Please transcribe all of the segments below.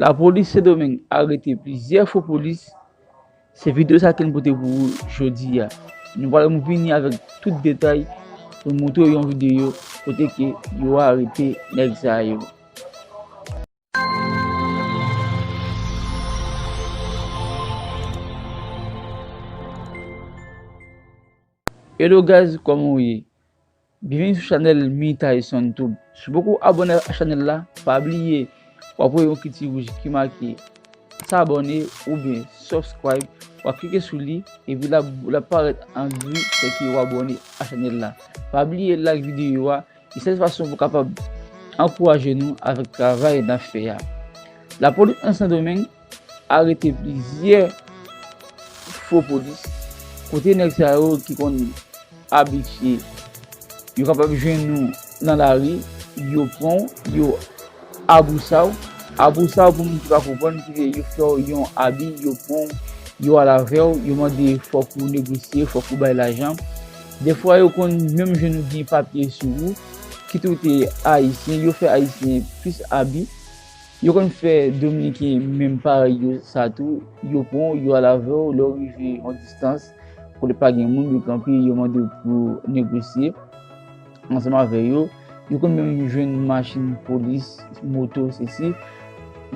La police Saint-Domingue a arrêté plusieurs faux polices. C'est vidéo ça qu'elle peut pour aujourd'hui. Nous allons venir avec tout détail pour montrer une vidéo côté que yo arrêté nèg ça yo. Hello guys, comment vous êtes? Bienvenue sur la chaîne Mitayson Tout. Si vous êtes abonné à la chaîne là, pas oublier pour un petit rouge qui marque s'abonner ou bien subscribe, ou cliquer sur lui et puis là apparaître en gris c'est qui est abonné à la chaîne là. Pas oublier la vidéo et cette façon vous capable encourager nous avec le travail dans faire. La police en Saint-Domingue a arrêté plusieurs faux polices côté nexaro qui connaît habitué. Yo capable joindre nous dans la rue, yo prend, yo aboussa pour nous pas comprendre que yo fait yon habit, yo prend, yo à la veille, yo demande faut pour négocier, faut pour bailler l'argent. Des fois yo kon même joindre bien papier sur vous qui tout est haïtien, yo fait haïtien plus habit. Yo kon fait dominicain même pareil yo ça tout, yo prend, yo à la veille, leur arriver en distance pour ne pas gagner monde yo camper, yo demande pour négocier. Ensemble avec yo, yo quand même jouer une machine police, moto ceci.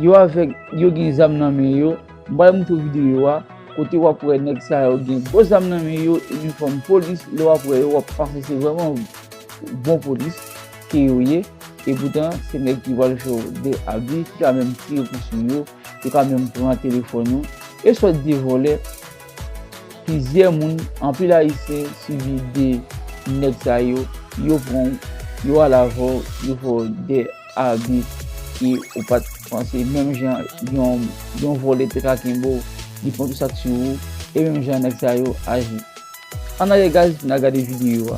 Yo avec yo gen zam nan men yo, m'ba montre vidéo wa, côté wa pour nek ça yo gen beau zam nan men yo, uniforme police, le wa pour yo parce que c'est vraiment bon police qui yo yé et pourtant c'est nek qui va le faire des habits qui a même tiré pour sur yo, qui quand même prendre un téléphone et soit des volets plusieurs monde en plus là ici suivi des nek ça yo prend yo à la voix yo faut des habits qui ou pas penser même gens yon volé Tekakimbo ils font tout ça sur vous et même gens avec ça yo agit on a les gars n'a regardé vidéo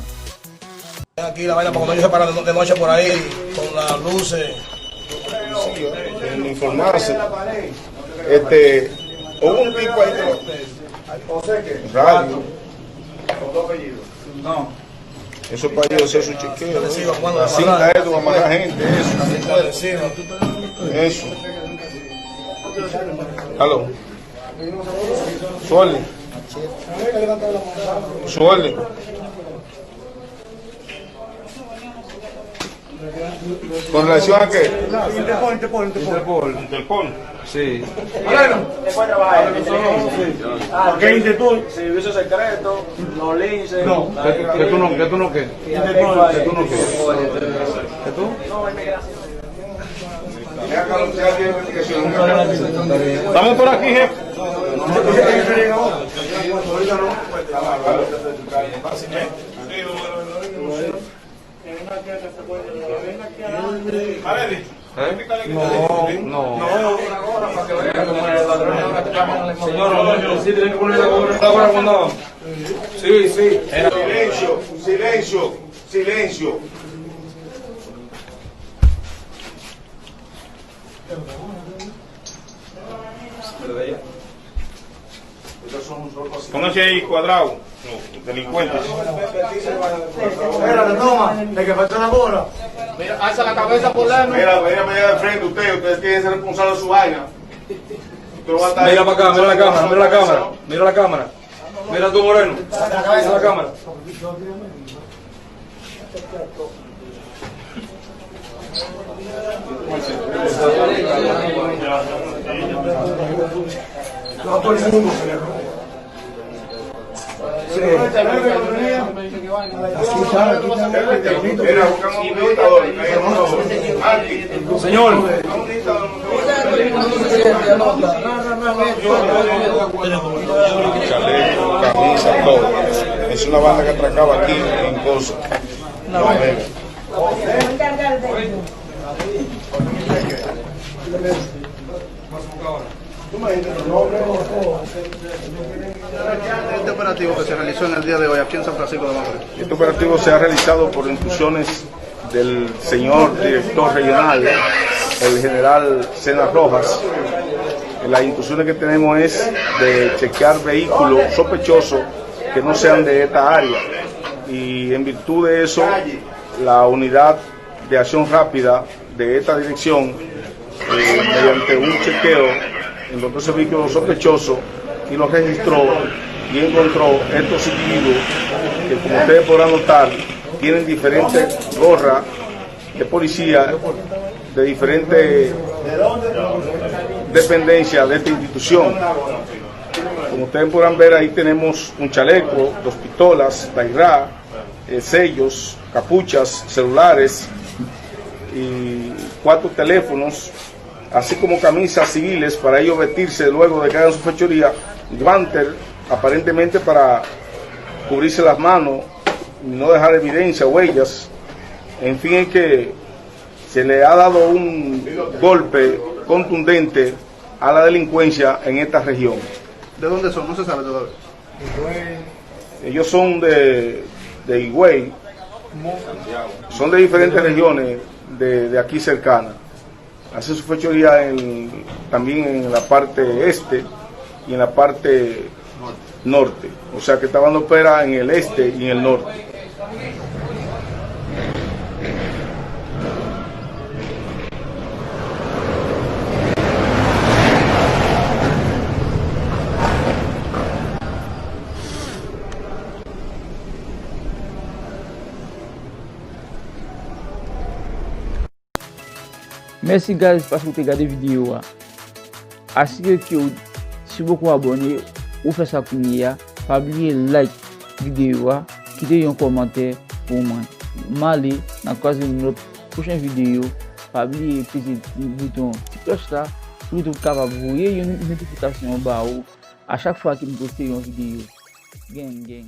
aquí la vaina para cuando ellos se paran de noche por ahí con las luces en informarse hubo un tipo ahí radio con dos apellidos no. Eso para ellos hacer su chequeo. La cinta es para matar gente, eso. Aló. Suele. ¿Con relación a qué? Interpol. Sí. Después trabajar. ¿Por qué Interpol? Servicio secreto, los linces. No. ¿Que tú no qué? ¿Que tú no qué? ¿Que tú? No, inmigración. Estamos por aquí, jefe. No. Señor, sí tienen que poner la gorra cuando. Sí. Silencio. Pónganse ahí cuadrado, delincuentes. Espérate, toma, de que falta la gorra. Mira, alza la cabeza por la. Mira de frente ustedes tienen que ser responsables de su vaina. Mira para acá, mira la cámara. Mira tú, Moreno. Mira la cámara. No, todo el mundo se le robó. Señor. Chaleco, camisa, todo. Es una banda que atracaba aquí en Cosa. Este operativo que se realizó en el día de hoy aquí en San Francisco de Macorís. Este operativo se ha realizado por instrucciones del señor director regional, el general Sena Rojas. Las instrucciones que tenemos es de chequear vehículos sospechosos que no sean de esta área, y en virtud de eso la unidad de acción rápida de esta dirección mediante un chequeo, encontró ese vehículo sospechoso y lo registró y encontró estos individuos que, como ustedes podrán notar, tienen diferentes gorras de policía de diferentes dependencias de esta institución. Como ustedes podrán ver, ahí tenemos un chaleco, 2 pistolas, tairá, sellos, capuchas, celulares y 4 teléfonos, así como camisas civiles para ellos vestirse luego de que hagan su fechoría, guantes aparentemente para cubrirse las manos y no dejar evidencia, huellas. En fin, es que se le ha dado un golpe contundente a la delincuencia en esta región. ¿De dónde son? No se sabe todavía. Ellos son de Higüey, son de diferentes regiones de aquí cercanas. Hace su fechoría también en la parte este y en la parte norte. O sea que esta banda opera en el este y en el norte. Merci guys parce que vous avez regardé la vidéo. Assurez que si vous êtes abonné ou faites ça pour nous, pas oublier like vidéo, quitter un commentaire pour moi. Malé dans la prochaine vidéo, pas oublier petit bouton cloche là pour être capable de voir une notification à chaque fois que nous postons une vidéo. Gang.